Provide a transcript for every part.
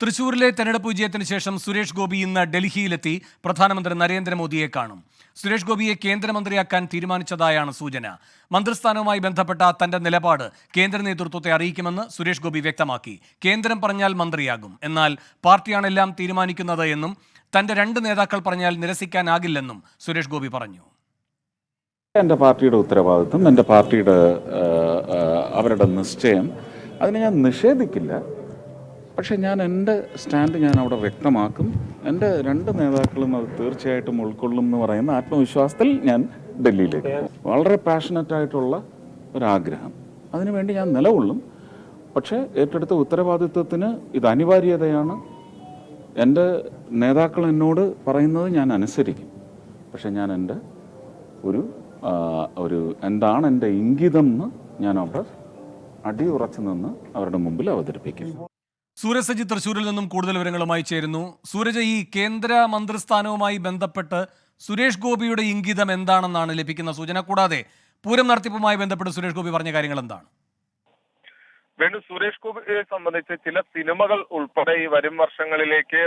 തൃശൂരിലെ തെരഞ്ഞെടുപ്പ് വിജയത്തിന് ശേഷം സുരേഷ് ഗോപി ഇന്ന് ഡൽഹിയിലെത്തി പ്രധാനമന്ത്രി നരേന്ദ്രമോദിയെ കാണും. സുരേഷ് ഗോപിയെ കേന്ദ്രമന്ത്രിയാക്കാൻ തീരുമാനിച്ചതായാണ് സൂചന. മന്ത്രിസ്ഥാനവുമായി ബന്ധപ്പെട്ട തന്റെ നിലപാട് കേന്ദ്ര നേതൃത്വത്തെ അറിയിക്കുമെന്ന് സുരേഷ് ഗോപി വ്യക്തമാക്കി. കേന്ദ്രം പറഞ്ഞാൽ മന്ത്രിയാകും, എന്നാൽ പാർട്ടിയാണ് എല്ലാം തീരുമാനിക്കുന്നത് എന്നും തന്റെ രണ്ട് നേതാക്കൾ പറഞ്ഞാൽ നിരസിക്കാനാകില്ലെന്നും സുരേഷ് ഗോപി പറഞ്ഞു. എൻ്റെ പാർട്ടിയുടെ ഉത്തരവാദിത്വം, എൻ്റെ പാർട്ടിയുടെ അവരുടെ നിശ്ചയം, അതിനെ ഞാൻ നിഷേധിക്കില്ല. പക്ഷേ ഞാൻ എൻ്റെ സ്റ്റാൻഡ് ഞാൻ അവിടെ വ്യക്തമാക്കും. എൻ്റെ രണ്ട് നേതാക്കളും അത് തീർച്ചയായിട്ടും ഉൾക്കൊള്ളും എന്ന് പറയുന്ന ആത്മവിശ്വാസത്തിൽ ഞാൻ ഡൽഹിയിലേക്ക് പോകും. വളരെ പാഷനറ്റായിട്ടുള്ള ഒരാഗ്രഹം, അതിനുവേണ്ടി ഞാൻ നിലകൊള്ളും. പക്ഷേ ഏറ്റെടുത്ത ഉത്തരവാദിത്വത്തിന് ഇത് അനിവാര്യതയാണ്. എൻ്റെ നേതാക്കൾ എന്നോട് പറയുന്നത് ഞാൻ അനുസരിക്കും. പക്ഷേ ഞാൻ എൻ്റെ ഒരു എന്താണ് എൻ്റെ ഇംഗിതം എന്ന് ഞാൻ അവിടെ അടിയുറച്ചു നിന്ന് അവരുടെ മുമ്പിൽ അവതരിപ്പിക്കും. സൂരജ് സജി തൃശ്ശൂരിൽ നിന്നും കൂടുതൽ വിവരങ്ങളുമായി ചേരുന്നു. സൂരജ്, ഈ കേന്ദ്ര മന്ത്രിസ്ഥാനവുമായി ബന്ധപ്പെട്ട് സുരേഷ് ഗോപിയുടെ ഇംഗിതം എന്താണെന്നാണ് ലഭിക്കുന്ന സൂചന? കൂടാതെ പൂരം നടത്തിപ്പുമായി ബന്ധപ്പെട്ട് സുരേഷ് ഗോപി പറഞ്ഞ കാര്യങ്ങൾ എന്താണ്? വേണു, സുരേഷ് ഗോപിയെ സംബന്ധിച്ച് ചില സിനിമകൾ ഉൾപ്പെടെ ഈ വരും വർഷങ്ങളിലേക്ക്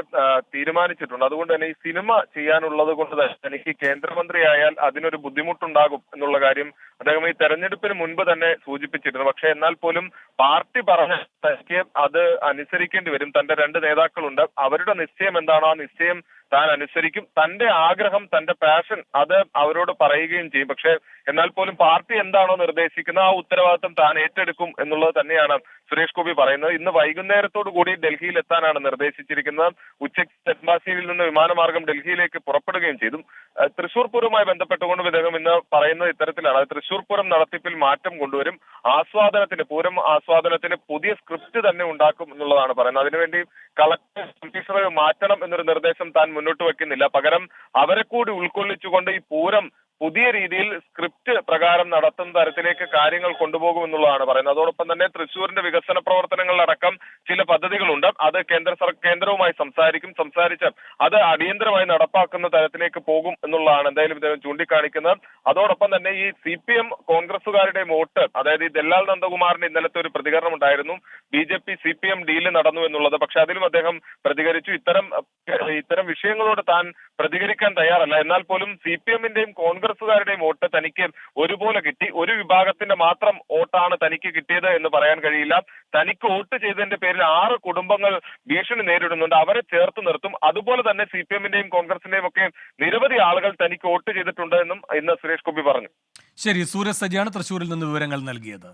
തീരുമാനിച്ചിട്ടുണ്ട്. അതുകൊണ്ട് തന്നെ ഈ സിനിമ ചെയ്യാനുള്ളത് കൊണ്ട് തന്നെ എനിക്ക് കേന്ദ്രമന്ത്രിയായാൽ അതിനൊരു ബുദ്ധിമുട്ടുണ്ടാകും എന്നുള്ള കാര്യം അദ്ദേഹം ഈ തെരഞ്ഞെടുപ്പിന് മുൻപ് തന്നെ സൂചിപ്പിച്ചിരുന്നു. പക്ഷെ എന്നാൽ പോലും പാർട്ടി പറഞ്ഞ തനിക്ക് അത് അനുസരിക്കേണ്ടി വരും. തന്റെ രണ്ട് നേതാക്കളുണ്ട്, അവരുടെ നിശ്ചയം എന്താണോ ആ നിശ്ചയം താൻ അനുസരിക്കും. തന്റെ ആഗ്രഹം, തന്റെ പാഷൻ അത് അവരോട് പറയുകയും ചെയ്യും. പക്ഷെ എന്നാൽ പോലും പാർട്ടി എന്താണോ നിർദ്ദേശിക്കുന്നത് ആ ഉത്തരവാദിത്വം താൻ ഏറ്റെടുക്കും എന്നുള്ളത് തന്നെയാണ് സുരേഷ് ഗോപി പറയുന്നത്. ഇന്ന് വൈകുന്നേരത്തോടു കൂടി ഡൽഹിയിൽ എത്താനാണ് നിർദ്ദേശിച്ചിരിക്കുന്നത്. ഉച്ചയ്ക്ക് നെടുമ്പാശ്ശേരിയിൽ നിന്ന് വിമാനമാർഗം ഡൽഹിയിലേക്ക് പുറപ്പെടുകയും ചെയ്തു. തൃശൂർ പൂരവുമായി ബന്ധപ്പെട്ടുകൊണ്ട് ഇദ്ദേഹം ഇന്ന് പറയുന്നത് ഇത്തരത്തിലാണ്. തൃശൂർ പൂരം നടത്തിപ്പിൽ മാറ്റം കൊണ്ടുവരും, പൂരം ആസ്വാദനത്തിന് പുതിയ സ്ക്രിപ്റ്റ് തന്നെ ഉണ്ടാക്കും എന്നുള്ളതാണ് പറയുന്നത്. അതിനുവേണ്ടി കളക്ടർ കമ്മീഷണർ മാറ്റണം എന്നൊരു നിർദ്ദേശം താൻ മുന്നോട്ട് വെക്കുന്നില്ല. പകരം അവരെ കൂടി ഉൾക്കൊള്ളിച്ചുകൊണ്ട് ഈ പൂരം പുതിയ രീതിയിൽ സ്ക്രിപ്റ്റ് പ്രകാരം നടത്തുന്ന തരത്തിലേക്ക് കാര്യങ്ങൾ കൊണ്ടുപോകുമെന്നുള്ളതാണ് പറയുന്നത്. അതോടൊപ്പം തന്നെ തൃശ്ശൂരിന്റെ വികസന പ്രവർത്തനങ്ങളിലടക്കം ചില പദ്ധതികളുണ്ട്. അത് കേന്ദ്രവുമായി സംസാരിച്ച് അത് അടിയന്തരമായി നടപ്പാക്കുന്ന തരത്തിലേക്ക് പോകും എന്നുള്ളതാണ് എന്തായാലും ഇദ്ദേഹം ചൂണ്ടിക്കാണിക്കുന്നത്. അതോടൊപ്പം തന്നെ ഈ CPM കോൺഗ്രസുകാരുടെ വോട്ട്, അതായത് ഈ ദല്ലാൽ നന്ദകുമാറിന്റെ ഇന്നലത്തെ ഒരു പ്രതികരണം ഉണ്ടായിരുന്നു, BJP CPM ഡീല് നടന്നു എന്നുള്ളത്. പക്ഷെ അതിലും അദ്ദേഹം പ്രതികരിച്ചു. ഇത്തരം വിഷയങ്ങളോട് താൻ പ്രതികരിക്കാൻ തയ്യാറല്ല. എന്നാൽ പോലും CPMന്റെയും കോൺഗ്രസുകാരുടെയും വോട്ട് തനിക്ക് ഒരുപോലെ കിട്ടി. ഒരു വിഭാഗത്തിന്റെ മാത്രം വോട്ടാണ് തനിക്ക് കിട്ടിയത് എന്ന് പറയാൻ കഴിയില്ല. തനിക്ക് വോട്ട് ചെയ്തതിന്റെ പേരിൽ 6 കുടുംബങ്ങൾ ഭീഷണി നേരിടുന്നുണ്ട്, അവരെ ചേർത്ത് നിർത്തും. അതുപോലെ തന്നെ CPMന്റെയും കോൺഗ്രസിന്റെയും ഒക്കെ നിരവധി ആളുകൾ തനിക്ക് വോട്ട് ചെയ്തിട്ടുണ്ട് എന്നും ഇന്ന് സുരേഷ് ഗോപി പറഞ്ഞു. ശരി, സൂരജ് സജിയാണ് തൃശ്ശൂരിൽ നിന്ന് വിവരങ്ങൾ നൽകിയത്.